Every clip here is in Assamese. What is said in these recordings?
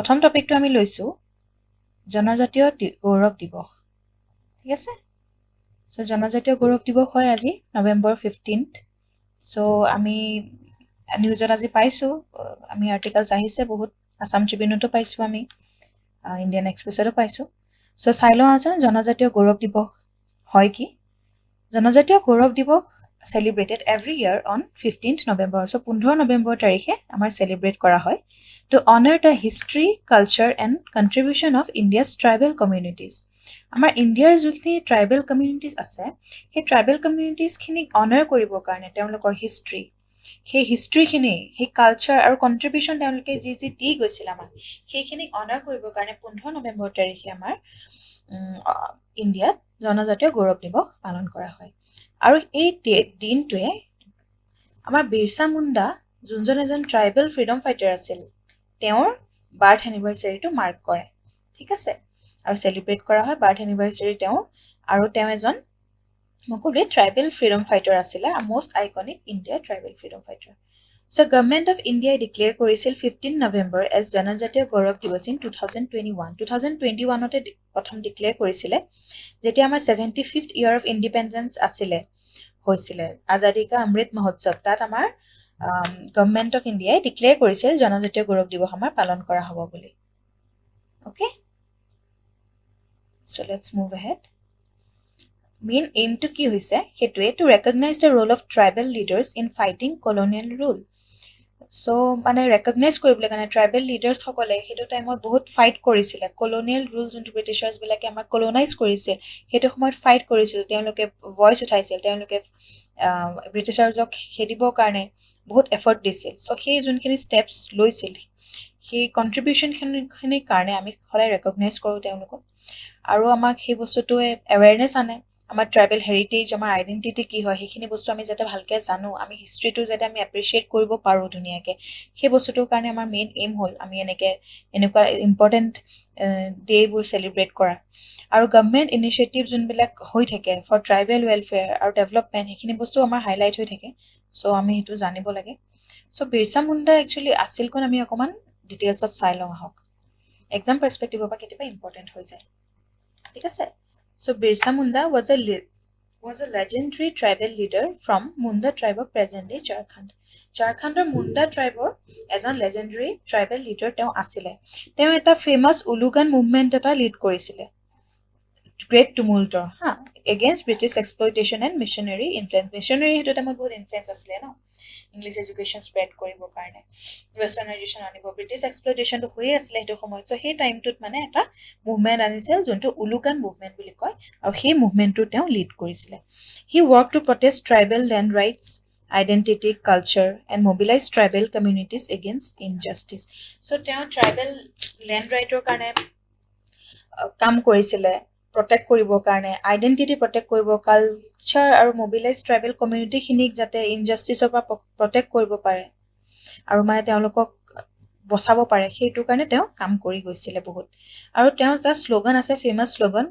প্ৰথম টপিকটো আমি লৈছো জনজাতীয় গৌৰৱ দিৱস ঠিক আছে সো জনজাতীয় গৌৰৱ দিৱস হয় আজি নৱেম্বৰ 15th সো আমি নিউজত আজি পাইছো আমি আৰ্টিকেলছ আহিছে বহুত আসাম ট্ৰিবিউনতো পাইছো আমি ইণ্ডিয়ান এক্সপ্ৰেছতো পাইছো সো চাই লওঁ আছো জনজাতীয় গৌৰৱ দিৱস হয় কি জনজাতীয় গৌৰৱ দিৱস celebrated every year on 15th November so 15 November তাৰিখে আমাৰ celebrate কৰা হয় to honor the history culture and contribution of India's tribal communities আমাৰ ইণ্ডিয়াৰ যিখিনি ট্ৰাইবেল কমিউনিটিজ আছে সেই ট্ৰাইবেল কমিউনিটিজ খিনিক অনাৰ কৰিবৰ কাৰণে তেওঁলোকৰ হিষ্ট্ৰী সেই হিষ্ট্ৰীখিনি সেই কালচাৰ আৰু কন্ট্ৰিবিউশ্যন তেওঁলোকে যি যি দি গৈছিল আমাক সেইখিনিক অনাৰ কৰিবৰ কাৰণে 15 নৱেম্বৰ তাৰিখে আমাৰ ইণ্ডিয়াত জনজাতীয় গৌৰৱ দিৱস পালন কৰা হয় আৰু এই দিনটোৱে আমাৰ বিৰছা মুণ্ডা যোনজন এজন ট্ৰাইবেল ফ্ৰীডম ফাইটাৰ আছিল তেওঁৰ বাৰ্থ এনিভাৰ্চাৰীটো মাৰ্ক কৰে ঠিক আছে আৰু সেলিব্ৰেট কৰা হয় বাৰ্থ এনিভাৰ্চাৰী তেওঁৰ আৰু তেওঁ এজন মকলি ট্ৰাইবেল ফ্ৰীডম ফাইটাৰ আছিল মোষ্ট আইকনিক ইণ্ডিয়াৰ tribal freedom fighter so government of ইণ্ডিয়াই ডিক্লেয়াৰ কৰিছিল 15 নৱেম্বৰ এজ জনজাতীয় গৌৰৱ দিৱস ইন 2021 তে প্ৰথম ডিক্লেয়াৰ কৰিছিলে যেতিয়া আমাৰ 75th ইয়াৰ অফ ইণ্ডিপেণ্ডেন্স আছিলে হৈছিলে আজাদী কা অমৃত মহোৎসৱ তাত আমাৰ গভৰ্নমেণ্ট অফ ইণ্ডিয়াই ডিক্লেয়াৰ কৰিছিল জনজাতীয় গৌৰৱ দিৱস আমাৰ পালন কৰা হ'ব বুলি okay so let's move ahead main aim to ki hoise hetue to recognize the role of tribal leaders in fighting colonial rule so mane recognize koribole kana tribal leaders hokole hetu time bahut fight korisile colonial rules and britishers bilake amar colonize korise hetu samoy fight korisil teoloke voice uthaisil teoloke britishers ok hedibor karne bahut effort disil so he junkhini steps loisil he contribution khini karne ami kholai recognize koru teoloko আৰু আমাক সেই বস্তুটোৱে অ্যাৱাৰনেছ আনে আমাৰ ট্ৰাইবেল হেৰিটেজ আমাৰ আইডেন্টিটি কি হয় সেইখিনি বস্তু আমি যাতে ভালকে জানো আমি হিষ্ট্ৰীটো যাতে আমি এপ্ৰিচিয়েট কৰিব পাৰো ধুনিয়াকে সেই বস্তুটোৰ কাৰণে আমাৰ মেইন এইম হ'ল আমি এনেকুৱা ইম্পৰ্টেন্ট ডেবোৰ সেলিব্ৰেট কৰা আৰু গভৰ্নমেণ্ট ইনিচিয়েটিভ যোনবিলাক হৈ থাকে ফৰ ট্ৰাইবেল ৱেলফেয়াৰ আৰু ডেভেলপমেণ্ট সেইখিনি বস্তু আমাৰ হাইলাইট হৈ থাকে সো আমি সেইটো জানিব লাগে সো বিৰছা মুণ্ডা একচুৱেলি আছিল কোন আমি অকমান ডিটেইলছত চাই লওঁ আহক এক্সাম পাৰ্সপেক্টিভৰ পৰা কেতিয়াবা ইম্পৰ্টেন্ট হৈ যায় ঠিক আছে so birsa munda was a legendary tribal leader from munda tribe of present day jharkhandৰ munda tribeৰ এজন legendary tribal leader তেওঁ আছিল তেওঁ এটা famous ulugan movement এটা lead কৰিছিল great tumult ha against british exploitation and missionary influence missionary হেতু টাইমত বহুত ইনফ্লুয়েন্স আছিল ন ইংলিশ এডুকেশন স্প্ৰেড কৰিবৰ কাৰণে ওয়েস্টাৰ্নাইজেশন আনিব ব্ৰিটিছ এক্সপ্লইটেশনটো হৈ আছিল হেতু সময় সো সেই টাইমটোত মানে এটা মুভমেন্ট আনিছিল যোনটো উলুকান মুভমেন্ট বুলি কয় আৰু সেই মুভমেন্টটো তেওঁ লিড কৰিছিল he work to protest tribal land rights identity culture and mobilize tribal communities against injustice so তেওঁ ট্ৰাইবেল ল্যান্ড ৰাইটৰ কাৰণে কাম কৰিছিল protect কৰিবৰ কাৰণে আইডেন্টিটি protect কৰিব কালচাৰ আৰু মোবিলাইজ ট্ৰাইবেল কমিউনিটি খিনিক যাতে ইনজাস্টিসৰ পৰা protect কৰিব পাৰে আৰু মানে তেওঁলোকক বচাব পাৰে সেইটো কাৰণে তেওঁ কাম কৰি গৈছিল বহুত আৰু তেওঁৰ এটা স্লোগান আছে ফেমাস স্লোগান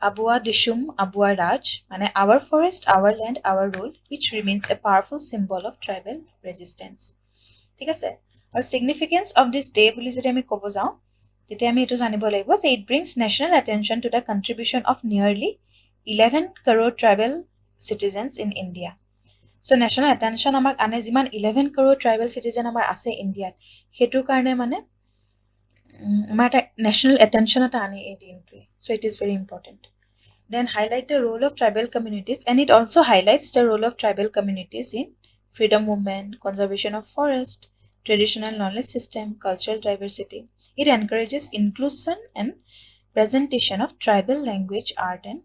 আবুৱা দিশুম আবুৱা ৰাজ মানে our forest our land our rule which remains a powerful symbol of tribal resistance ঠিক আছে আৰু significance of this day বুলি যদি আমি ক'ব যাওঁ তেতিয়া আমি এটো জানিব লাগিব যে it brings national attention to the contribution of nearly 11 crore tribal citizens in India so national attention আমাক আনে যিমান 11 crore tribal citizen আমাৰ আছে ইন্ডিয়াত হেতু কাৰণে মানে আমাৰ national attention এটা আনে এই দিনটোৱে so it is very important then highlight the role of tribal communities and it also highlights the role of tribal communities in freedom movement conservation of forest traditional knowledge system cultural diversity it encourages inclusion and presentation of tribal language art and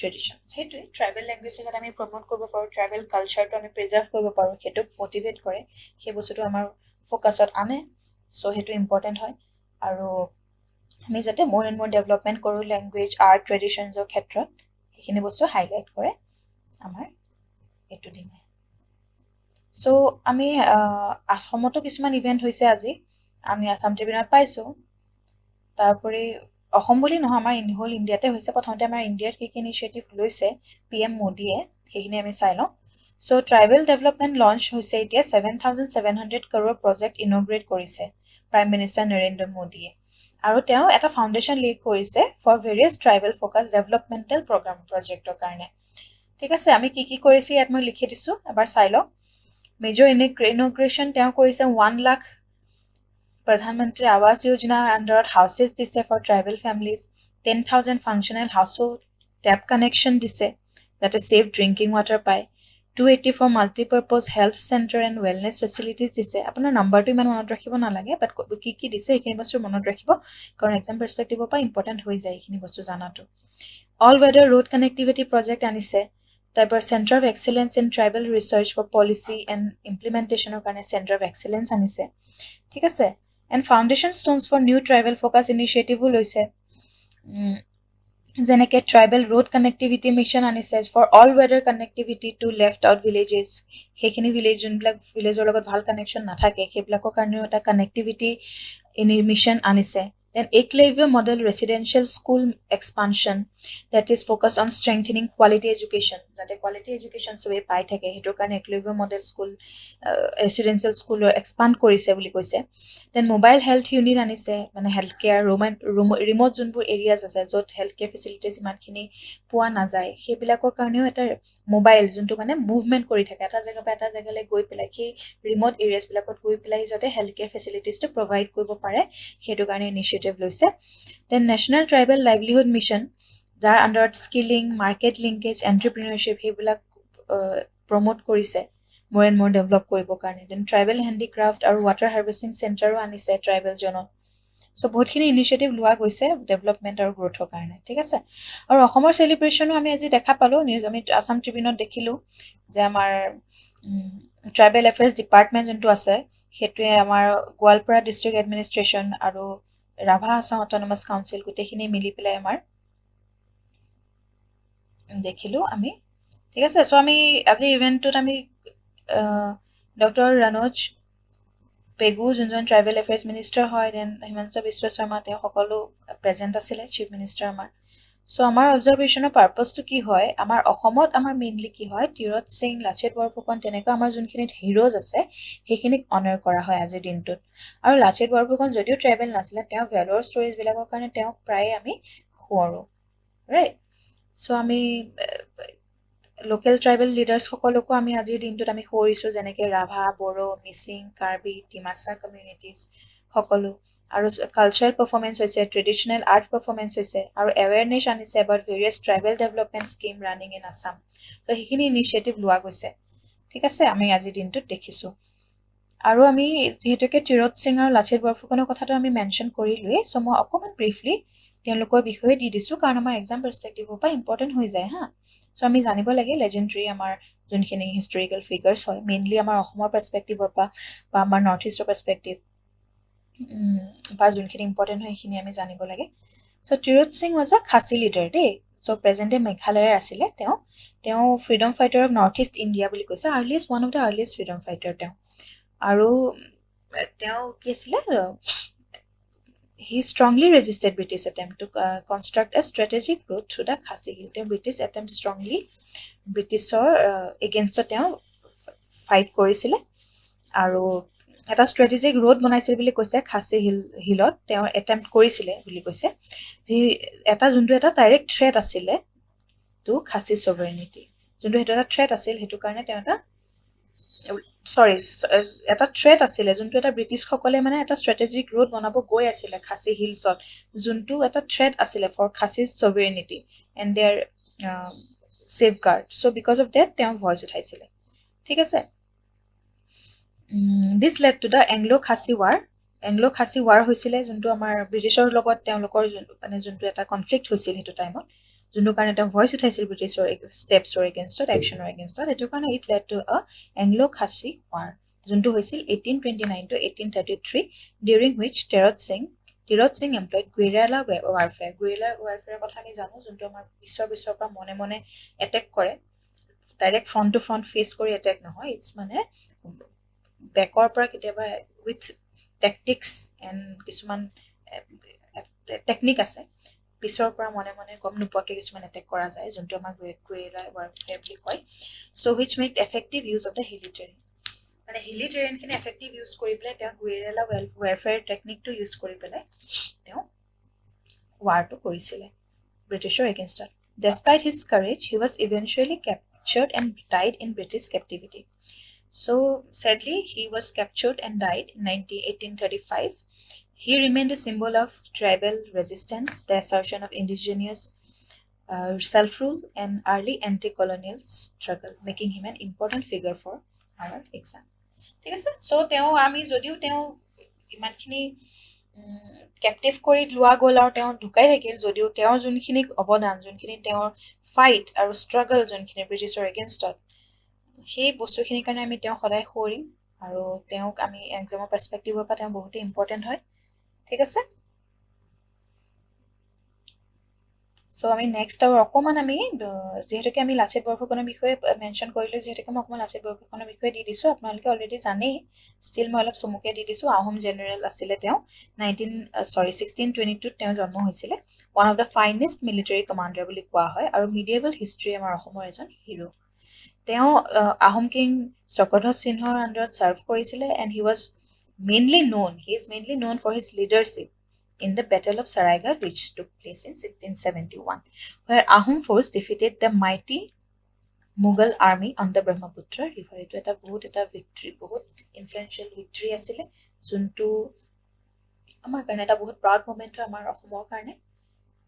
tradition হেতু ট্ৰাইবেল ল্যাঙ্গুৱেজ যেটা আমি প্ৰমোট কৰিব পাৰো ট্ৰাইবেল কালচাৰটো আমি প্ৰিজাৰ্ভ কৰিব পাৰো হেতু মোটিভেট কৰে সেই বস্তুটো আমাৰ ফোকাসত আনে সো হেতু ইম্পৰ্টেন্ট হয় আৰু আমি যাতে more and more development কৰো ল্যাঙ্গুৱেজ আৰ্ট ট্ৰেডিশনছৰ ক্ষেত্ৰত সেইখিনি বস্তু হাইলাইট কৰে আমাৰ এটো দিনে সো আমি আসামতো কিছুমান ইভেন্ট হৈছে আজি আমি আসাম ট্ৰিবিউনত পাইছো তাৰপৰে অসম বুলি নহয় আমাৰ হোল ইন্ডিয়াতে হৈছে প্ৰথমতে আমাৰ ইন্ডিয়াত কি ইনিচিয়েটিভ লৈছে পিএম মোদীয়ে সেইখিনি আমি চাই লওঁ সো ট্ৰাইবেল ডেভেলপমেন্ট লঞ্চ হৈছে এতিয়া 7700 crore প্ৰজেক্ট ইনোগ্ৰেট কৰিছে Prime Minister Narendra Modi আৰু তেওঁ এটা ফাউণ্ডেশ্যন লিড কৰিছে for various tribal focus developmental programme প্ৰজেক্টৰ কাৰণে ঠিক আছে আমি কি কৰিছে ইয়াত মই লিখি দিছোঁ এবাৰ চাই লওক মেজৰ ইনগ্ৰেশ্যন তেওঁ কৰিছে 1 লাখ প্ৰধানমন্ত্ৰী আৱাস যোজনা আণ্ডাৰত হাউচেছ দিছে for tribal families 10,000 functional household tap connection দিছে যাতে ছেফ ড্ৰিংকিং ৱাটাৰ পায় 284 multipurpose health centre and wellness facilities দিছে আপোনাৰ নাম্বাৰটো ইমান মনত ৰাখিব নালাগে বাট কি দিছে এইখিনি বস্তু মনত ৰাখিব কাৰণ এক্সাম পাৰ্চপেক্টিভৰ পৰা ইম্পৰ্টেণ্ট হৈ যায় এইখিনি বস্তু জানাটো all weather road connectivity project আনিছে তাৰপৰা centre of excellence in tribal research for policy and ইমপ্লিমেণ্টেশ্যনৰ কাৰণে চেণ্টাৰ অফ এক্সেলেঞ্চ আনিছে ঠিক আছে and foundation stones for new tribal focus ইনিচিয়েটিভো লৈছে যেনেকৈ ট্ৰাইবেল ৰোড কানেক্টিভিটি মিছন আনিছে for all weather connectivity to left out villages সেইখিনি যোনবিলাক ভিলেজৰ লগত ভাল কানেকশ্যন নাথাকে সেইবিলাকৰ কাৰণেও এটা কানেক্টিভিটি মিছন আনিছে then Eklavya model residential school expansion that is focus on strengthening quality education যাতে কোৱালিটি এডুকেশ্যন চবেই পাই থাকে সেইটোৰ কাৰণে একলেভ্য মডেল স্কুল ৰেচিডেঞ্চিয়েল স্কুলৰ এক্সপাণ্ড কৰিছে বুলি কৈছে দেন মোবাইল হেল্থ ইউনিট আনিছে মানে হেল্থ কেয়াৰ ৰিম'ট যোনবোৰ এৰিয়াজ আছে য'ত হেল্থ কেয়াৰ ফেচিলিটিজ ইমানখিনি পোৱা নাযায় সেইবিলাকৰ কাৰণেও এটা মোবাইল যোনটো মানে মুভমেণ্ট কৰি থাকে এটা জেগাৰ পৰা এটা জেগালৈ গৈ পেলাই সেই ৰিম'ট এৰিয়াজবিলাকত গৈ পেলাই যাতে হেল্থ কেয়াৰ ফেচিলিটিজটো প্ৰভাইড কৰিব পাৰে সেইটো কাৰণে ইনিচিয়েটিভ লৈছে then national tribal livelihood mission যাৰ আণ্ডাৰত স্কিলিং মাৰ্কেট লিংকেজ এণ্টাৰপ্ৰিনাৰশ্বিপ সেইবিলাক প্ৰমোট কৰিছে more and more develop কৰিব কাৰণে দেন ট্ৰাইবেল হেণ্ডিক্ৰাফ্ট আৰু ৱাটাৰ হাৰ্ভেষ্টিং চেণ্টাৰো আনিছে ট্ৰাইবেল জনত চ' বহুতখিনি ইনিচিয়েটিভ লোৱা গৈছে ডেভেলপমেণ্ট আৰু গ্ৰ'থৰ কাৰণে ঠিক আছে আৰু অসমৰ চেলিব্ৰেশ্যনো আমি আজি দেখা পালোঁ নিউজ আমি আছাম ট্ৰিবিউনত দেখিলোঁ যে আমাৰ ট্ৰাইবেল এফেয়াৰ্ছ ডিপাৰ্টমেণ্ট যোনটো আছে সেইটোৱে আমাৰ গোৱালপাৰা ডিষ্ট্ৰিক্ট এডমিনিষ্ট্ৰেশ্যন আৰু ৰাভা আছাম অট'নমাছ কাউন্সিল গোটেইখিনি মিলি পেলাই আমাৰ দেখিলোঁ আমি ঠিক আছে চ' আমি আজিৰ ইভেণ্টটোত আমি ডক্টৰ ৰণোজ পেগু যোনজন ট্ৰাইবেল এফেয়াৰ্ছ মিনিষ্টাৰ হয় দেন হিমন্ত বিশ্ব শৰ্মা তেওঁ সকলো প্ৰেজেণ্ট আছিলে চিফ মিনিষ্টাৰ আমাৰ চ' আমাৰ অবজাৰভেশ্যনৰ পাৰ্পজটো কি হয় আমাৰ অসমত আমাৰ মেইনলি কি হয় তীৰত সিং লাচিত বৰফুকন তেনেকুৱা আমাৰ যোনখিনিত হিৰ'জ আছে সেইখিনিক অনাৰ কৰা হয় আজিৰ দিনটোত আৰু লাচিত বৰফুকন যদিও ট্ৰাইবেল নাছিলে তেওঁ ভেলৰ ষ্টৰিজবিলাকৰ কাৰণে তেওঁক প্ৰায়ে আমি সোঁৱৰোঁ ৰাইট চ' আমি লোকেল ট্ৰাইবেল লিডাৰ্ছসকলকো আমি আজিৰ দিনটোত আমি সোঁৱৰিছোঁ যেনেকৈ ৰাভা বড়ো মিচিং কাৰ্বি ডিমাচা কমিউনিটিজ সকলো আৰু কালচাৰেল পাৰফৰ্মেঞ্চ হৈছে ট্ৰেডিশ্যনেল আৰ্ট পাৰফৰ্মেঞ্চ হৈছে আৰু এৱেৰনেছ আনিছে about various tribal development scheme running in Assam ত' সেইখিনি ইনিচিয়েটিভ লোৱা গৈছে ঠিক আছে আমি আজিৰ দিনটোত দেখিছোঁ আৰু আমি যিহেতুকে তীৰত সিং আৰু লাচিত বৰফুকনৰ কথাটো আমি মেনশ্যন কৰিলোৱেই চ' মই অকণমান ব্ৰিফলি তেওঁলোকৰ বিষয়ে দি দিছোঁ কাৰণ আমাৰ এক্সাম পাৰ্চপেক্টিভৰ পৰা ইম্পৰ্টেণ্ট হৈ যায় হা চ' আমি জানিব লাগে লেজেণ্ডৰী আমাৰ যোনখিনি হিষ্টৰিকেল ফিগাৰ্ছ হয় মেইনলি আমাৰ অসমৰ পাৰ্চপেক্টিভৰ পৰা বা আমাৰ নৰ্থ ইষ্টৰ পাৰ্চপেক্টিভ বা যোনখিনি ইম্পৰ্টেণ্ট হয় সেইখিনি আমি জানিব লাগে চ' তীৰত সিং ৱাজ আ খাচী লিডাৰ দেই চ' প্ৰেজেণ্টে মেঘালয়ৰ আছিলে তেওঁ freedom fighter of north east India বুলি কৈছে one of the earliest freedom fighter তেওঁ আৰু তেওঁ কি আছিলে he strongly resisted British attempt to construct a strategic route through the Khasi Hill. The British attempt strongly Britishৰ against তেওঁ ফাইট কৰিছিলে আৰু এটা ষ্ট্ৰেটেজিক ৰোড বনাইছিল বুলি কৈছে খাচী হিলত তেওঁ এটেম্প্ট কৰিছিলে বুলি কৈছে যোনটো এটা ডাইৰেক্ট থ্ৰেট আছিলে টু খাচী ছভাৰেনিটি যোনটো সেইটো এটা থ্ৰেট আছিল সেইটো কাৰণে তেওঁ এটা থ্ৰেট আছিলে যোনটো এটা ব্ৰিটিছসকলে মানে এটা ষ্ট্ৰেটেজিক ৰোড বনাব গৈ আছিলে খাচী হিলছত যোনটো এটা থ্ৰেট আছিলে for Khasi sovereignty and their safeguard so' because of that তেওঁ ভইচ উঠাইছিলে ঠিক আছে this led to the Anglo Khasi war হৈছিলে যোনটো আমাৰ ব্ৰিটিছৰ লগত তেওঁলোকৰ যোনটো এটা কনফ্লিক্ট হৈছিল সেইটো টাইমত যোনটো কাৰণে তেওঁ ভইচ উঠাইছিল ব্ৰিটিছৰ ষ্টেপছৰ এগেইনষ্টত একশ্যনৰ এগেইনষ্টত সেইটো কাৰণে it led to a Anglo Khasi war যোনটো হৈছিল 1829 to 1833 ডিউৰিং হুইচ তীৰত সিং এমপ্লয়ড গুৱেৰিলা ৱাৰফেয়াৰৰ কথা আমি জানো যোনটো আমাৰ পিছৰ পৰা মনে মনে এটেক কৰে direct front to front face কৰি এটেক নহয় ইটছ মানে বেকৰ পৰা কেতিয়াবা উইথ টেকটিক্স এণ্ড কিছুমান টেকনিক আছে পিছৰ পৰা মনে মনে গম নোপোৱাকৈ কিছুমান এটেক কৰা যায় যোনটো আমাৰ গুৱেৰিলা ৱাৰফেয়াৰ বুলি কয় so' which make effective use of the hilly terrain মানে হিলি টেৰেইনখিনি এফেক্টিভ ইউজ কৰি পেলাই তেওঁ গুৱেৰিলা ৱেৰফেয়াৰ টেকনিকটো ইউজ কৰি পেলাই তেওঁ ৱাৰটো কৰিছিলে ব্ৰিটিছৰ এগেইনষ্টত Despite his courage, he was eventually captured and died in British captivity. So, sadly, he was captured and died in 1835. He remained a symbol of tribal resistance, the assertion of indigenous self-rule, and early anti-colonial struggle, making him an important figure for our exam. ঠিক আছে সো তেওঁ আমি যদিও তেওঁ ইমানখিনি কেপটিভ কৰি লোৱা গ'ল আৰু তেওঁ ঢুকাই থাকিল যদিও তেওঁৰ যোনখিনি অৱদান যোনখিনি তেওঁৰ ফাইট আৰু ষ্ট্ৰাগল যোনখিনি ব্ৰিটিছৰ এগেইনষ্টত সেই বস্তুখিনিৰ কাৰণে আমি তেওঁ সদায় সোঁৱৰিম আৰু তেওঁক আমি এক্সামৰ পাৰ্চপেক্টিভৰ পৰা তেওঁ বহুতেই ইম্পৰ্টেণ্ট হয় ঠিক আছে সো আমি নেক্সট আৰু অকণমান আমি যিহেতুকে আমি লাচিত বৰফুকনৰ বিষয়ে মেনশ্যন কৰিলোঁ যিহেতুকে মই অকণমান লাচিত বৰফুকনৰ বিষয়ে দি দিছোঁ আপোনালোকে অলৰেডি জানেই ষ্টিল মই অলপ চমুকৈ দি দিছোঁ আহোম জেনেৰেল আছিলে তেওঁ 1622 তেওঁ জন্ম হৈছিলে one of the finest military commander বুলি কোৱা হয় আৰু মিডিয়েভেল হিষ্ট্ৰী আমাৰ অসমৰ এজন হিৰো তেওঁ আহোম কিং চক্ৰধ্বজ সিংহৰ আণ্ডাৰত ছাৰ্ভ কৰিছিলে and he is mainly known for his leadership in the Battle of Saraighat, which took place in 1671, where Ahom force defeated the mighty Mughal army on the Brahmaputra river. It was a victory, बहुत influential victory asile. Juntu, amar karne eta बहुत proud moment ho amar Ahomor karne,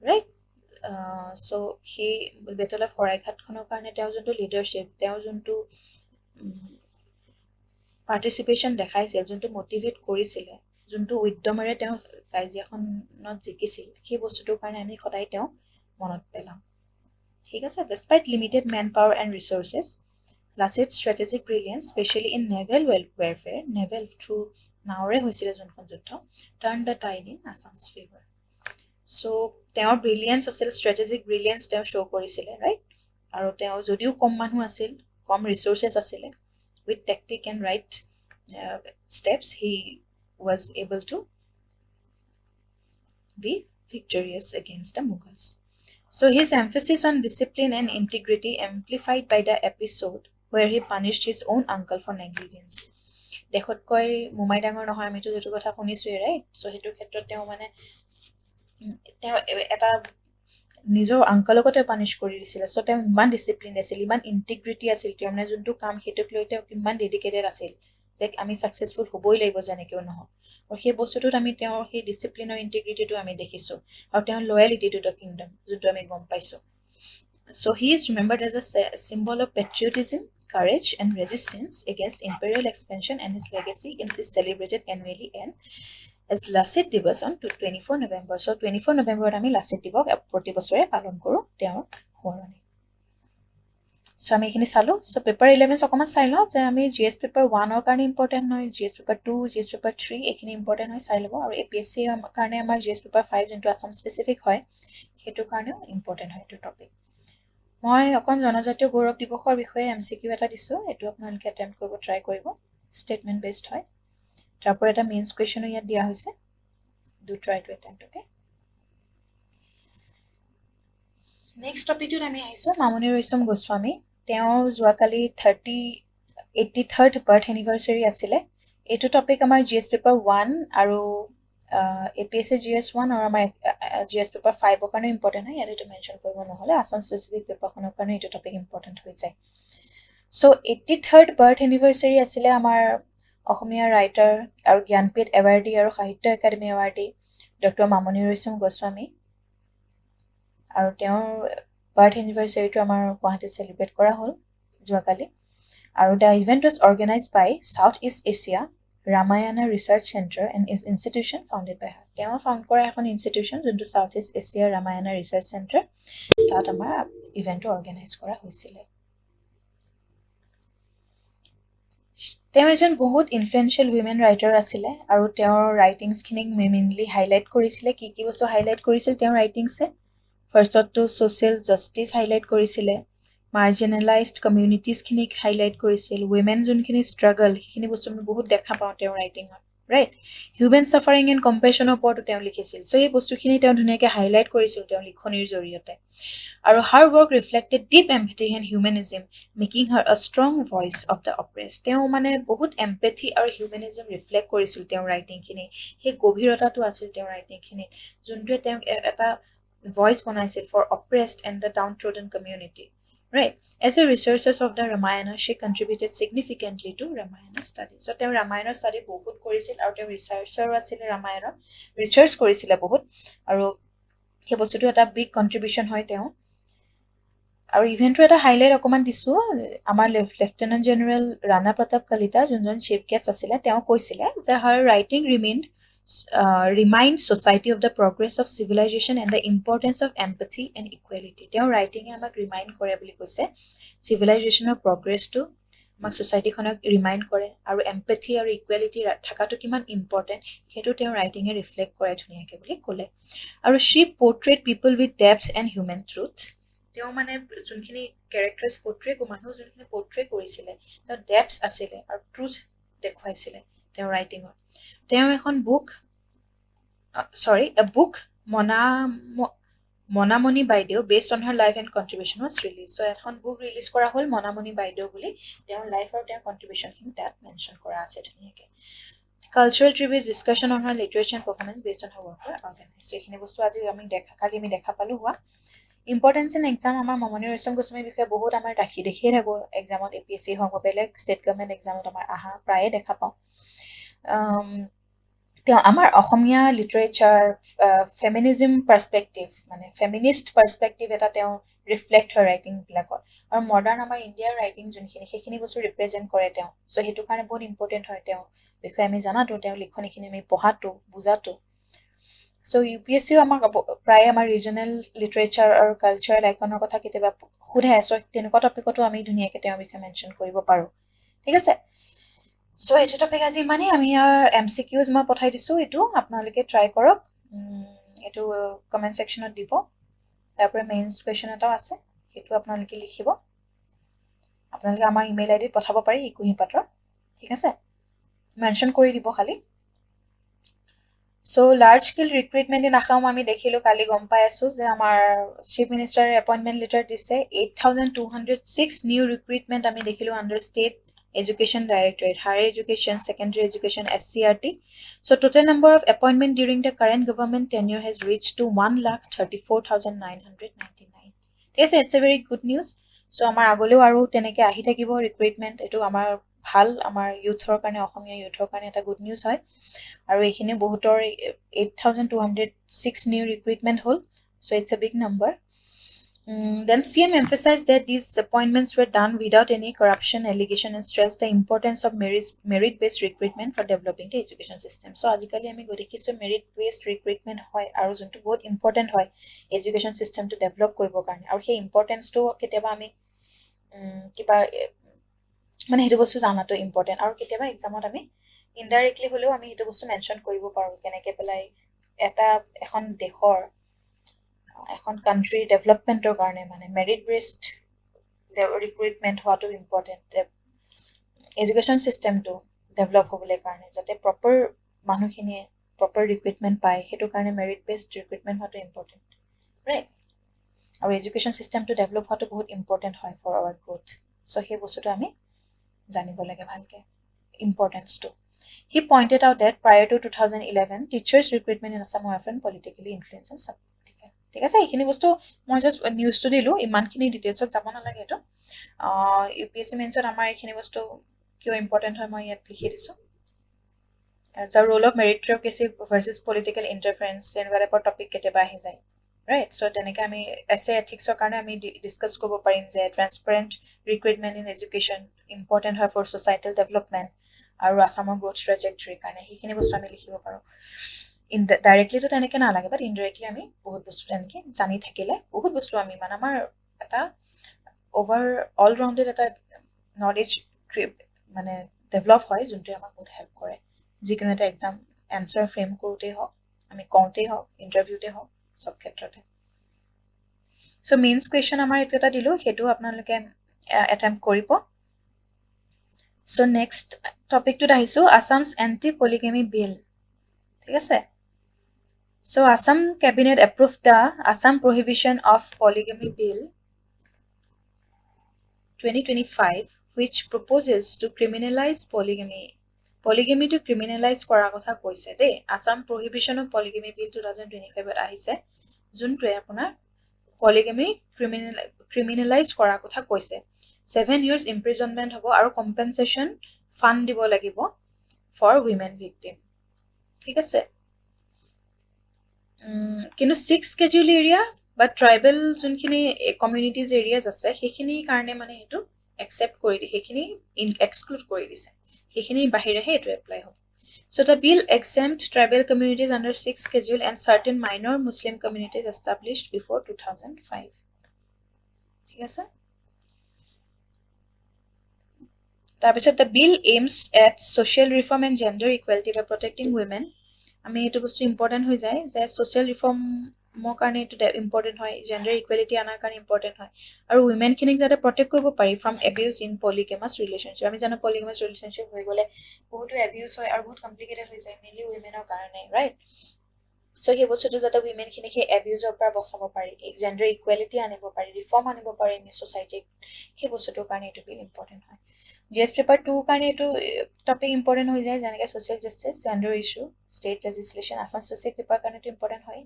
right? So he Battle of Saraighat khonor karne teo juntu leadership, teo juntu participation দেখাইছিল যোনটো মোটিভেট কৰিছিলে যোনটো উদ্যমেৰে তেওঁ কাজিয়াখনত জিকিছিল সেই বস্তুটোৰ কাৰণে আমি সদায় তেওঁ মনত পেলাম ঠিক আছে despite limited manpower and resources Lasit's strategic brilliance especially in naval warfare naval through নাওৰে হৈছিলে যোনখন যুদ্ধ turned the tide in Assam's favor so তেওঁৰ brilliance আছিল strategic brilliance তেওঁ show কৰিছিলে right আৰু তেওঁ যদিও কম মানুহ আছিল কম resources আছিলে with tactic and right steps he was able to be victorious against the Mughals. So his emphasis on discipline and integrity amplified by the episode where he punished his own uncle for negligence. দেখতকৈ মুমাই ডাঙৰ নহয় আমিতো যেটো কথা শুনিছোৱে ৰাইট সো হেতু ক্ষেত্ৰত তেওঁ মানে তেওঁ এটা নিজৰ আংকলকতে পানিশ কৰি দিছিল সো তেওঁ ইমান ডিসিপ্লিন আছিল ইমান ইন্টিগ্ৰিটি আছিল তেওঁ মানে যোনটো কাম হেতুক লৈ তেওঁ ইমান ডেডিকেটেড আছিল যে আমি সাকসেসফুল হ'বই লাগিব জানে কিয় নহয় আৰু সেই বস্তুটোত আমি তেওঁৰ সেই ডিসিপ্লিন আৰু ইন্টিগ্ৰিটিটো আমি দেখিছো আৰু তেওঁৰ লয়ালিটি টু দ্য কিংডম যোনটো আমি গম পাইছো so he is remembered as a symbol of patriotism courage and resistance against imperial expansion and his legacy is celebrated annually and as Lasit Divas on 24 November. So 24 November আমি Lasit Divas প্ৰতি বছৰে পালন কৰো তেওঁৰ সোঁৱৰণি সো আমি এখিনি চালো সো পেপাৰ 11 অকমান চাই লওঁ যে আমি জিএস পেপাৰ 1 ৰ কাৰণে ইম্পৰ্টেন্ট হয় জিএস পেপাৰ 2 জিএস পেপাৰ 3 এখিনি ইম্পৰ্টেন্ট হয় চাই লব আৰু এপিএসসি কাৰণে আমাৰ জিএস পেপাৰ 5 যোনটো আসাম স্পেসিফিক হয় হেতু কাৰণেও ইম্পৰ্টেন্ট হয় এটো টপিক মই অকন জনজাতীয় গৌৰৱ দিৱসৰ বিষয়ে এমসিকিউ এটা দিছো এটো আপোনালোকে অ্যাটেম্প কৰিব ট্ৰাই কৰিব স্টেটমেন্ট বেসড হয় তারপর এটা মেইনস কোয়েশ্চনও ইয়াত দিয়া হৈছে do try to attempt okay next topic টো আমি আহিছো মামনি ৰয়ছম গোস্বামী তেওঁ যোৱাকালি 83rd বাৰ্থ এনিভাৰ্সাৰী আছিলে এটো টপিক আমাৰ জিএস পেপাৰ 1 আৰু এপিএসসি জিএস 1 আৰু আমাৰ জিএস পেপাৰ 5 ৰ কাৰণে ইম্পৰ্টেন্ট হয় ইয়াতে মেনশন কৰিব নহলে আসাম স্পেসিফিক পেপাৰখনৰ কাৰণে এটো টপিক ইম্পৰ্টেন্ট হৈ যায় সো 83rd বাৰ্থ এনিভাৰ্সাৰী আছিলে আমাৰ অসমীয়া ৰাইটাৰ আৰু জ্ঞানপীঠ এৱাৰ্ডি আৰু সাহিত্য একাডেমি এৱাৰ্ডি ডক্টৰ মামনি ৰয়ছম গোস্বামী আৰু তেওঁৰ বাৰ্থ এনিভাৰ্সাৰীটো আমাৰ গুৱাহাটীত সেলিব্ৰেট কৰা হ'ল যোৱাকালি আৰু the event was organized by South East Asia Ramayana Research Center and is institution founded by her তেওঁ ফাউণ্ড কৰা এখন ইনষ্টিটিউচন যোনটো South East Asia Ramayana Research Center তাত আমাৰ ইভেন্টটো অৰ্গেনাইজ কৰা হৈছিল তেওঁ এজন বহুত ইনফ্লুয়েন্সিয়েল উইমেন ৰাইটাৰ আছিলে আৰু তেওঁৰ ৰাইটিংছখিনিক মেইনলি হাইলাইট কৰিছিলে কি বস্তু হাইলাইট কৰিছিল তেওঁৰ ৰাইটিংছে ফাৰ্ষ্টটো সোশ্যাল জাস্টিস হাইলাইট কৰিছিলে মাৰ্জিনালাইজড কমিউনিটিজখিনিক হাইলাইট কৰিছিল উইমেন যোনখিনি ষ্ট্ৰাগল সেইখিনি বস্তু আমি বহুত দেখা পাওঁ তেওঁৰ ৰাইটিংত right? Human suffering and compassion ওপৰতো তেওঁ লিখিছিল so এই বস্তুখিনি তেওঁ ধুনীয়াকৈ হাইলাইট কৰিছিল তেওঁ লিখনিৰ জৰিয়তে আৰু her work reflected deep empathy and humanism making her a strong voice of the oppressed তেওঁ মানে বহুত empathy আৰু humanism reflect কৰিছিল তেওঁৰ ৰাইটিংখিনি সেই গভীৰতাটো আছিল তেওঁৰ ৰাইটিংখিনি যোনটোৱে তেওঁ এটা ভইচ বনাইছিল for oppressed and the downtrodden community right as a researcher of the Ramayana she contributed significantly to Ramayana study so তেওঁ Ramayana study বহুত কৰিছিল আৰু তেওঁ researcher আছিল Ramayana research কৰিছিল বহুত আৰু সেই বস্তুটো এটা big contribution হয় তেওঁ আৰু ইভেন্টটো এটা হাইলাইট অকমান দিছো আমাৰ লেফটেনেন্ট জেনেৰেল ৰাণা প্ৰতাপ কলিতা যোনজন চিফ গেষ্ট আছিলে তেওঁ কৈছিলে যে her writing remind society of the progress of civilization and the importance of empathy and equality তেওঁ ৰাইটিংয়ে আমাক ৰিমাইণ্ড কৰে বুলি কৈছে চিভিলাইজেশ্যনৰ প্ৰগ্ৰেছটো আমাক ছ'চাইটিখনক ৰিমাইণ্ড কৰে আৰু এম্পেথি আৰু ইকুৱেলিটি থকাটো কিমান ইম্পৰ্টেণ্ট সেইটো তেওঁ ৰাইটিঙে ৰিফ্লেক্ট কৰে ধুনীয়াকৈ বুলি ক'লে আৰু she portrayed people with depth and human truth তেওঁ মানে যোনখিনি কেৰেক্টাৰ্ছ পোৰ্ট্ৰে মানুহ যোনখিনি পোৰ্ট্ৰে কৰিছিলে তেওঁ ডেপথ আছিলে আৰু ট্ৰুথ দেখুৱাইছিলে তেওঁ ৰাইটিঙত তেওঁ এখন বুক a book মনামণি বাইদেউ based on her life and contribution was released so এখন বুক ৰিলিজ কৰা হ'ল মনামণি বাইদেউ বুলি তেওঁৰ লাইফ আৰু তেওঁৰ কন্ট্ৰিবিউশনখিনি তাত মেনশ্যন কৰা আছে ধুনীয়াকৈ cultural tribute discussion on her literature and performance based on her work were organized so এইখিনি বস্তু আজি আমি দেখা পালো হোৱা ইম্পৰ্টেন্স ইন এক্সাম আমাৰ মমনি ৰয়ছম গোস্বামীৰ বিষয়ে বহুত আমাৰ দেখিয়ে থাকোঁ এক্সামত APSC হওক বা বেলেগ ষ্টেট গভৰ্ণমেণ্ট এক্সামত আমাৰ প্ৰায়ে দেখা পাওঁ তেওঁ আমাৰ অসমীয়া লিটাৰেচাৰ ফেমিনিজম পাৰ্সপেক্টিভ মানে ফেমিনিষ্ট পাৰ্সপেক্টিভ এটা তেওঁ ৰিফ্লেক্ট হয় ৰাইটিংবিলাকত আৰু মডাৰ্ণ আমাৰ ইণ্ডিয়াৰ ৰাইটিং যোনখিনি সেইখিনি বস্তু ৰিপ্ৰেজেণ্ট কৰে তেওঁ চ' সেইটো কাৰণে বহুত ইম্পৰ্টেণ্ট হয় তেওঁ বিষয়ে আমি জানাতো তেওঁ লিখনিখিনি আমি পঢ়াটো বুজাটো চ' UPSCও আমাক প্ৰায় আমাৰ ৰিজনেল লিটাৰেচাৰ আৰু কালচাৰেল আইকনৰ কথা কেতিয়াবা সোধে চ' তেনেকুৱা টপিকতো আমি ধুনীয়াকৈ তেওঁৰ বিষয়ে মেনশ্যন কৰিব পাৰোঁ ঠিক আছে চ' এইটো টপিক আজি ইমানেই আমি ইয়াৰ MCQs মই পঠাই দিছোঁ এইটো আপোনালোকে ট্ৰাই কৰক এইটো কমেণ্ট ছেকশ্যনত দিব তাৰপৰা মেইনছ কুৱেশ্যন এটাও আছে সেইটো আপোনালোকে লিখিব আপোনালোকে আমাৰ ইমেইল আইডিত পঠাব পাৰি EKuhipathৰ ঠিক আছে মেনশ্যন কৰি দিব খালি So large scale recruitment in Assam আমি দেখিলো কালি গম পাই আছো যে আমাৰ চিফ মিনিষ্টাৰ এপইন্টমেন্ট লেটাৰ দিছে 8206 নিউ ৰিক্ৰুটমেন্ট আমি দেখিলো under state education directorate higher education secondary education SCRT so total number of appointment during the current government tenure has reached to 1,34,999 yes it's a very good news so আমাৰ আগলেও আৰু তেনেকৈ আহি থাকিব ৰিক্ৰুটমেন্ট এটো আমাৰ ভাল আমাৰ ইউথৰ কাৰণে অসমীয়া ইউথৰ কাৰণে এটা গুড নিউজ হয় আৰু এইখিনি বহুতৰ 8206 new recruitment hole so it's a big number then CM emphasized that these appointments were done without any corruption allegation and stressed the importance of merit based recruitment for developing the education system so ajikali ami godikisu merit based recruitment hoy aru jontu bahut important hoy education system to develop koribo karone aru he importance to keteba ami kiba মানে হেতু বস্তু জানাটো ইম্পৰ্টেন্ট আৰু কেতিয়াবা এক্সামত আমি ইনডাইৰেক্টলি হলেও আমি হেতু বস্তু মেনশ্যন কৰিব পাৰো কেনেকৈ পেলাই এখন দেশৰ এখন কান্ট্ৰি ডেভেলপমেন্টৰ কাৰণে মানে মেৰিট বেসড ৰিক্ৰুটমেন্ট হোৱাটো ইম্পৰ্টেন্ট এডুকেশ্যন সিস্টেমটো ডেভেলপ হ'বলৈ কাৰণে যাতে প্ৰপাৰ মানুহখিনিয়ে প্ৰপাৰ ৰিক্ৰুটমেন্ট পায় হেতু কাৰণে মেৰিট বেসড ৰিক্ৰুটমেন্ট হোৱাটো ইম্পৰ্টেন্ট ৰাইট আৰু এডুকেশ্যন সিস্টেমটো ডেভেলপ হোৱাটো বহুত ইম্পৰ্টেন্ট হয় ফৰ আৱাৰ গ্ৰোথ সো সেই বস্তুটো আমি জানিব লাগে ভালকে importance too. He pointed out that prior to 2011, teachers' recruitment in Assam were often politically influenced and subpolitical. ঠিক আছে এইখিনি বস্তু মই জাস্ট নিউজটো দিলোঁ ইমানখিনি ডিটেইলছত যাব নালাগে এইটো UPSC মেইনছত আমাৰ এইখিনি বস্তু কিয় ইম্পৰ্টেণ্ট হয় মই ইয়াত লিখি দিছোঁ the role of meritocracy versus political interference এনেকুৱা টাইপৰ টপিক কেতিয়াবা আহি যায় right so তেনেকৈ আমি essay ethicsৰ কাৰণে আমি ডিছকাছ কৰিব পাৰিম যে transparent recruitment in education important হয় ফৰ ছ'চাইটেল ডেভেলপমেণ্ট আৰু আসামৰ গ্ৰোথ ট্ৰেজেক্টৰীৰ কাৰণে সেইখিনি বস্তু আমি লিখিব পাৰোঁ ডাইৰেক্টলিটো তেনেকৈ নালাগে বাট ইনডাইৰেক্টলি আমি বহুত বস্তু তেনেকৈ জানি থাকিলে বহুত বস্তু আমি মানে আমাৰ এটা অভাৰ অল ৰাউণ্ডেড এটা নলেজ মানে ডেভেলপ হয় যোনটোৱে আমাক বহুত হেল্প কৰে যিকোনো এটা এক্সাম এনচাৰ ফ্ৰেম কৰোঁতেই হওক আমি কওঁতেই হওক ইণ্টাৰভিউতে হওক সব ক্ষেত্ৰতে সো মেইনছ কুৱেশ্যন আমাৰ এইটো এটা দিলোঁ সেইটো আপোনালোকে এটেম্প্ট কৰিব So next topic to আহিছো Assam's anti-polygamy bill. ঠিক আছে? So Assam cabinet approved the Assam Prohibition of Polygamy Bill 2025, which proposes to criminalize polygamy. Polygamy to criminalize কৰা কথা কৈছে দেই. Assam Prohibition of Polygamy Bill 2025 আহিছে, যোনটোৱে আপোনাৰ polygamy criminalize কৰা কথা কৈছে. 7 years imprisonment হ'ব আৰু compensation fund দিব লাগিব for women victim. ঠিক আছে? কিন্তু 6 schedule area বা ট্ৰাইবেল যোনখিনি কমিউনিটিজ এৰিয়াজ আছে সেইখিনি কাৰণে মানে এটো একসেপ্ট কৰি দি সেইখিনি এক্সক্লুড কৰি দিছে সেইখিনি বাহিৰেহে এটো এপ্লাই হ'ব so the bill exempts tribal communities under 6 schedule and certain minor muslim communities established before 2005 ঠিক আছে তাৰপিছত the bill aims at social reform and gender equality by protecting women আমি এটো বস্তু ইম্পৰ্টেন্ট হৈ যায় যে social reform মোৰ কাৰণে এটো ইম্পৰ্টেন্ট হয় জেন্ডাৰ ইকুৱেলিটি আনাৰ কাৰণে ইম্পৰ্টেন্ট হয় আৰু উইমেন খিনিক যাতে প্ৰটেক্ট কৰিব পাৰি ফ্ৰম এবিউজ ইন পলিগামাছ ৰিলেশনশ্বিপ আমি জানো পলিগামাছ ৰিলেশনশ্বিপ হৈ গলে বহুতো এবিউজ হয় আৰু বহুত কমপ্লিকেটেড হৈ যায় মেইনলি উইমেনৰ কাৰণে ৰাইট সো সেই বস্তুটো যাতে উইমেন খিনিক সেই এবিউজৰ পৰা বচাব পাৰি জেন্ডাৰ ইকুৱেলিটি আনিব পাৰি ৰিফৰ্ম আনিব পাৰি ইন সোসাইটিক সেই বস্তুটোৰ কাৰণে এটো বিল ইম্পৰ্টেন্ট হয় জিএস পেপাৰ 2 কাৰণে এটো টপিক ইম্পৰ্টেন্ট হৈ যায় যেনেকৈ social justice gender issue state legislation Assam specific paper কাৰণে এটো ইম্পৰ্টেন্ট হয়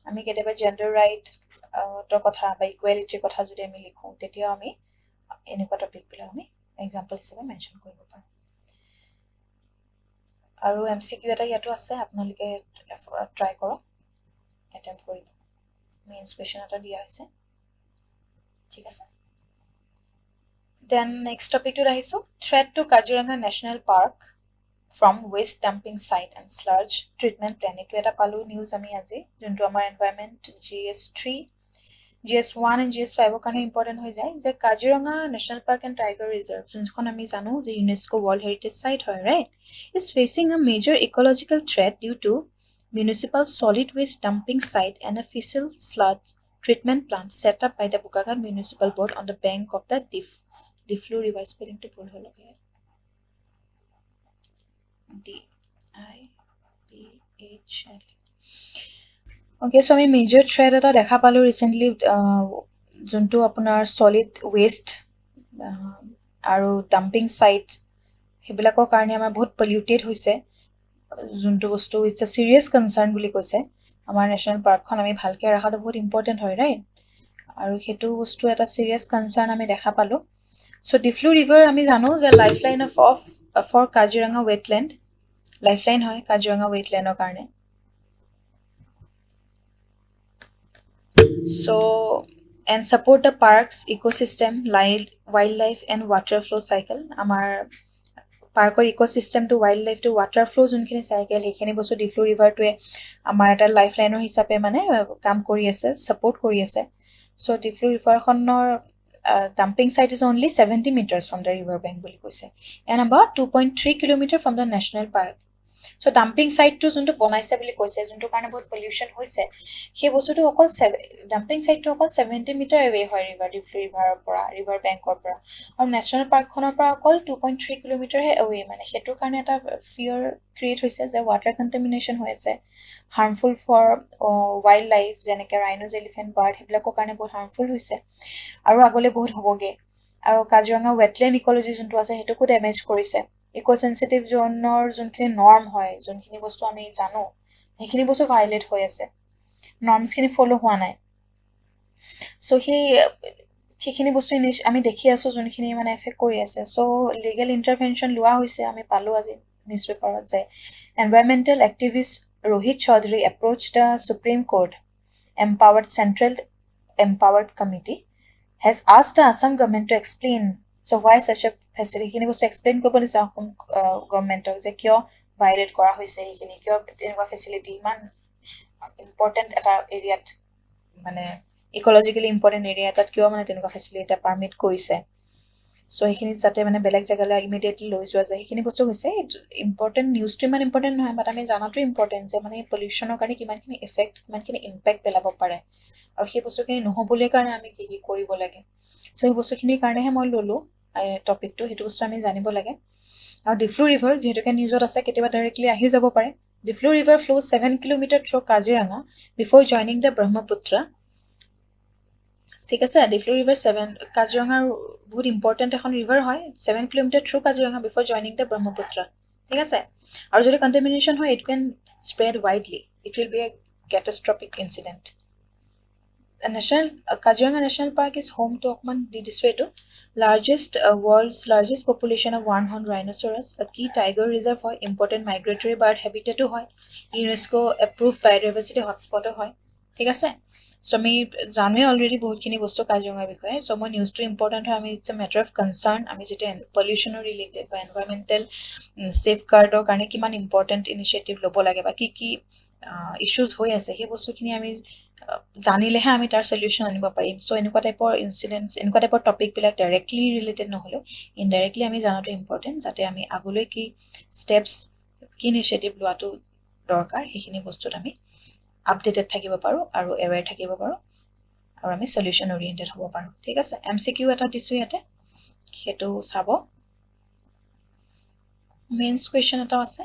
আমি কেতিয়াবা জেন্ডাৰ ৰাইট ৰ কথা বা ইকুৱেলিটিৰ কথা যদি আমি লিখো তেতিয়া আমি এনেকুৱা টপিকবিলাক আমি এক্সাম্পল হিচাপে মেনশন কৰিব পাৰোঁ আৰু এমসিকিউ এটা ইয়াতো আছে আপোনালোকে ট্ৰাই কৰক এটেম্প কৰিব মেইনছ কোৱেশ্চন এটা দিয়া হৈছে ঠিক আছে দেন নেক্সট টপিকটো আহিছো threat to Kaziranga national park from waste dumping site and sludge treatment plan etu eta palu news ami aji juntu amar environment gs3 gs1 and gs5 okane important hoi jay je Kaziranga National Park and Tiger Reserve junkhon ami janu je UNESCO World Heritage Site hoy right is facing a major ecological threat due to municipal solid waste dumping site and a fissile sludge treatment plant set up by the Bukagan Municipal Board on the bank of the Diflu River spelling to pull hologe DIPHL. Okay, so আমি major threat এটা দেখা পালো recently যোনটো আপোনাৰ solid waste আৰু dumping site সেইবিলাকৰ কাৰণে আমাৰ বহুত polluted হৈছে যোনটো বস্তু it's a serious concern বুলি কৈছে আমাৰ national parkখন আমি ভালকে ৰাখাটো বহুত important হয় right আৰু হেতু বস্তু এটা serious concern আমি দেখা পালো so Diflu River আমি জানো যে lifeline for Kaziranga wetland lifeline hoy Kaziranga wetland or karne so and support the parks ecosystem wildlife and water flow cycle amar park or ecosystem to wildlife to water flow junkhini cycle hekhini bostu Diflu River to amar eta lifeline hisabe mane kam kori ase support kori ase so Diflu River khonor dumping site is only 70 meters from the river bank boli koise and about 2.3 kilometer from the national park so dumping site to junto bonaise boli koise junto karone bahut pollution hoise he bostu to okol dumping site to okol 70 meter away hoy river bank or pora or national park khonor pora okol 2.3 kilometer he away mane hetu karone eta fear create hoise je water contamination hoise harmful for wildlife jeneke rhinos elephant bird heblako karone bahut harmful hoise aru agole bahut hoboge aru Kaziranga wetland ecology junto ase hetu ko damage korise eco sensitive zone or junkhini norm hoy junkhini bostu ami jano hekhini bostu violate hoy ase norms khini follow hua nai so hekhini bostu ami dekhi aso junkhini mane affect kori ase so legal intervention lua hoise ami palu aji newspaper ot jay environmental activist Rohit Chaudhary approached the Supreme Court empowered committee has asked the Assam government to explain so why such a facility kini was to explain ko police government je kyo violate kora hoise kini kyo enwa facility man important eta area mane ecologically important area tat kyo mane tenwa facility permit korise so hekini jate mane beleg jagala immediately loi joa jay hekini bostu hoise important news to man important noy but ami jana to important je mane pollution or kani kiman kini effect kiman kini impact pelabo pare aru he bostu kini nohobole karone ami ki koribo lage so he bostu kini karone he moi lolo টপিকটো সেইটো বস্তু আমি জানিব লাগে আৰু ডিফ্লু ৰিভাৰ যিহেতুকে নিউজত আছে কেতিয়াবা ডাইৰেক্টলি আহি যাব পাৰে Diphlu river flows 7 kilometre through Kaziranga before joining the Brahmaputra ঠিক আছে ডিফ্লু ৰিভাৰ 7 কাজিৰঙাৰ বহুত ইম্পৰ্টেণ্ট এখন ৰিভাৰ হয় 7 kilometre through Kaziranga before joining the Brahmaputra ঠিক আছে আৰু যদি কণ্টামিনেশ্যন হয় it can spread widely it will be a catastrophic incident Kaziranga National Park is home to Okman Didisweto, world's largest population of one-horned rhinoceros, a key tiger reserve hoy, important migratory bird habitat hoy, UNESCO approved biodiversity hotspot hoy. ঠিক আছে so আমি জানোৱে অলৰেডি বহুতখিনি বস্তু কাজিৰঙাৰ বিষয়ে so মই নিউজটো ইম্পৰ্টেণ্ট হয় আমি it's a matter of concern আমি যেতিয়া পলিউশ্যনৰ ৰিলেটেড বা এনভাইৰমেণ্টেল ছেফ গাৰ্ডৰ কাৰণে কিমান ইম্পৰ্টেণ্ট ইনিচিয়েটিভ ল'ব লাগে বা কি ইছ্যুজ হৈ আছে সেই বস্তুখিনি আমি জানিলেহে আমি তাৰ সলিউশ্যন আনিব পাৰিম চ' এনেকুৱা টাইপৰ ইনচিডেণ্টছ এনেকুৱা টাইপৰ টপিকবিলাক ডাইৰেক্টলি ৰিলেটেড নহ'লেও ইনডাইৰেক্টলি আমি জনাটো ইম্পৰ্টেণ্ট যাতে আমি আগলৈ কি ষ্টেপছ কি ইনিচিয়েটিভ লোৱাটো দৰকাৰ সেইখিনি বস্তুত আমি আপডেটেড থাকিব পাৰোঁ আৰু এৱেৰ থাকিব পাৰোঁ আৰু আমি সলিউশ্যন অৰিয়েণ্টেড হ'ব পাৰোঁ ঠিক আছে MCQ এটা দিছোঁ ইয়াতে সেইটো চাব মেইনছ কুৱেশ্যন এটাও আছে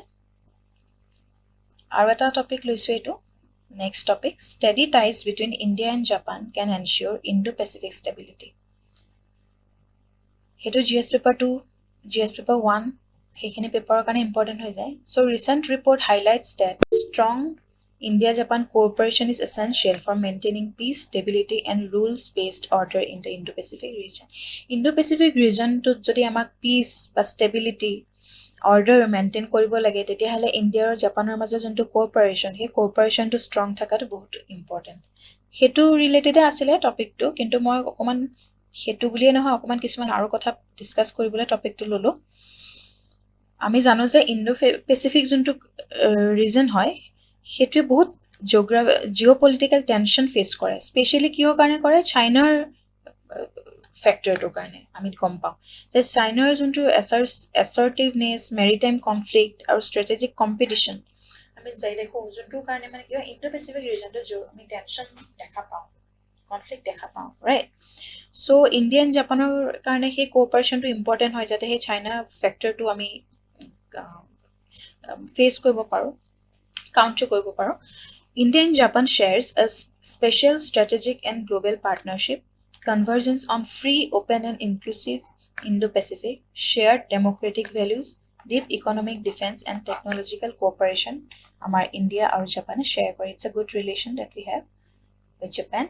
আৰু এটা টপিক লৈছোঁ এইটো Next topic, steady ties between India and Japan can ensure Indo-Pacific stability. Heto GS paper 2, GS paper 1, hekhini paper kane important hoy jay. So recent report highlights that strong India-Japan cooperation is essential for maintaining peace, stability and rules-based order in the Indo-Pacific region. Indo-Pacific region to jodi amak peace ba stability order maintain কৰিব লাগে তেতিয়াহ'লে ইণ্ডিয়া আৰু জাপানৰ মাজত যোনটো কোঅপাৰেশ্যন সেই কোঅপাৰেশ্যনটো ষ্ট্ৰং থকাটো বহুত ইম্পৰ্টেণ্ট সেইটো ৰিলেটেডে আছিলে টপিকটো কিন্তু মই অকণমান সেইটো বুলিয়ে নহয় অকণমান কিছুমান আৰু কথা ডিছকাছ কৰিবলৈ টপিকটো ল'লোঁ আমি জানো যে ইণ্ডো পেচিফিক যোনটো ৰিজন হয় সেইটোৱে বহুত জিঅ'পলিটিকেল টেনশ্যন ফেচ কৰে স্পেচিয়েলি কিহৰ কাৰণে কৰে চাইনাৰ ফেক্টৰটোৰ কাৰণে আমি গম পাওঁ যে চাইনাৰ যোনটো এছাৰ্টিভনেছ মেৰিটাইম কনফ্লিক্ট আৰু ষ্ট্ৰেটেজিক কম্পিটিশ্যন আমি যাই দেখোঁ যোনটোৰ কাৰণে মানে কি হয় ইণ্ডো পেচিফিক ৰিজনটো আমি টেনশ্যন দেখা পাওঁ কনফ্লিক্ট দেখা পাওঁ ৰাইট চ' ইণ্ডিয়া এণ্ড জাপানৰ কাৰণে সেই কোঅপাৰেশ্যনটো ইম্পৰ্টেণ্ট হয় যাতে সেই চাইনা ফেক্টৰটো আমি ফেচ কৰিব পাৰোঁ কাউণ্টাৰ কৰিব পাৰোঁ India and Japan shares A special strategic and global partnership convergence on free, open and inclusive Indo-Pacific, shared democratic values, deep economic defense and technological cooperation. Amar India or Japan share kore. It's a good relation that we have with Japan.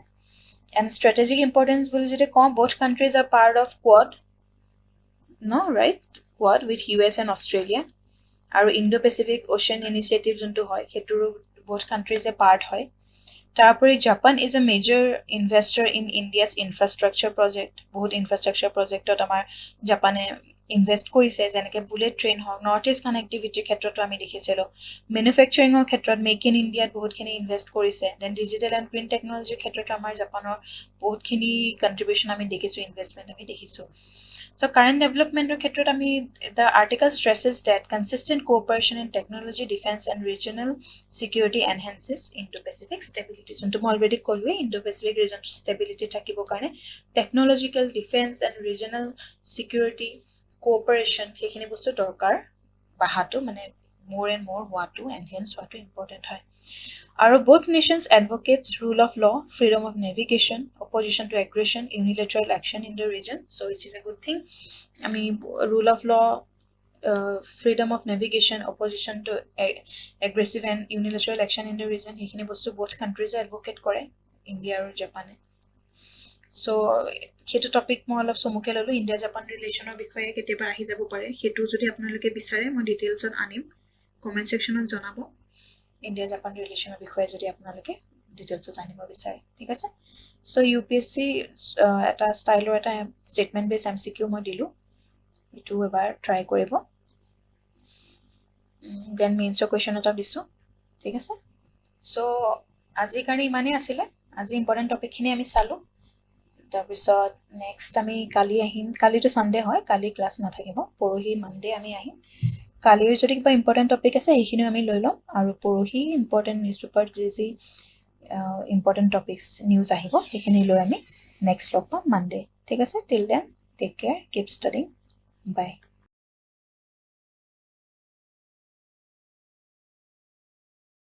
And strategic importance will jete kom both countries are part of Quad. No, right? Quad with US and Australia. Aru Indo-Pacific Ocean Initiative juntu hoy. Hetu both countries are part hoy. Tarpori Japan is a major investor in India's infrastructure project. Both infrastructure project ot amar Japan invest korise jeneke bullet train hok north east connectivity khetrot ami dekhesilo manufacturing or khetrot make in India bahut khini invest korise then digital and print technology khetrot amar Japanor bahut khini contribution ami dekhisu investment ami dekhisu so current development khetrot ami the article stresses that consistent cooperation in technology defense and regional security enhances Indo-Pacific stability so to already kolwe Indo-Pacific region stability thakibo karone technological defense and regional security cooperation hekhini bostu dorkar bahatu mane more and more hoatu enhance hoatu important hoy Our both nations advocates rule of law, freedom of navigation, opposition to aggression, unilateral action in the region. So which is a good thing. I mean, rule of law, freedom of navigation, opposition to aggressive and unilateral action in the region. Hekhini bostu both countries advocate kore, India or Japan. So hetu topic মই অলপ চমুকে ললো ইণ্ডিয়া জাপান ৰিলেশ্যনৰ বিষয়ে কেতিয়াবা আহি যাব পাৰে হেতু যদি আপোনালোকে বিচাৰে মই ডিটেইলছত আনিম কমেন্ট সেকশনত জনাব ইণ্ডিয়া জাপান ৰিলেশ্যনৰ বিষয়ে যদি আপোনালোকে ডিটেইলছত জানিব বিচাৰে ঠিক আছে সো ইউপিএসসি এটা ষ্টাইলৰ এটা ষ্টেটমেন্ট বেস এমসিকিউ মই দিলো এটো এবাৰ ট্ৰাই কৰিব দেন মেইনছৰ কোৱেশ্চন এটা দিছো ঠিক আছে সো আজি কাৰণে ইমানে আছিল আজি ইম্পৰ্টেন্ট টপিকখিনি আমি চালো তাৰপিছত নেক্সট আমি কালি আহিম কালিটো সানডে হয় কালি ক্লাছ নাথাকিব পৰহি মানডে আমি আহিম কালিৰ যদি কিবা ইম্পৰ্টেন্ট টপিক আছে এইখিনি আমি লৈ লম আৰু পৰহি ইম্পৰ্টেন্ট নিউজ পেপাৰ যি ইম্পৰ্টেন্ট টপিকস নিউজ আহিব সেইখিনি লৈ আমি নেক্সট লগ পাম মানডে ঠিক আছে till then Take care, keep studying. Bye.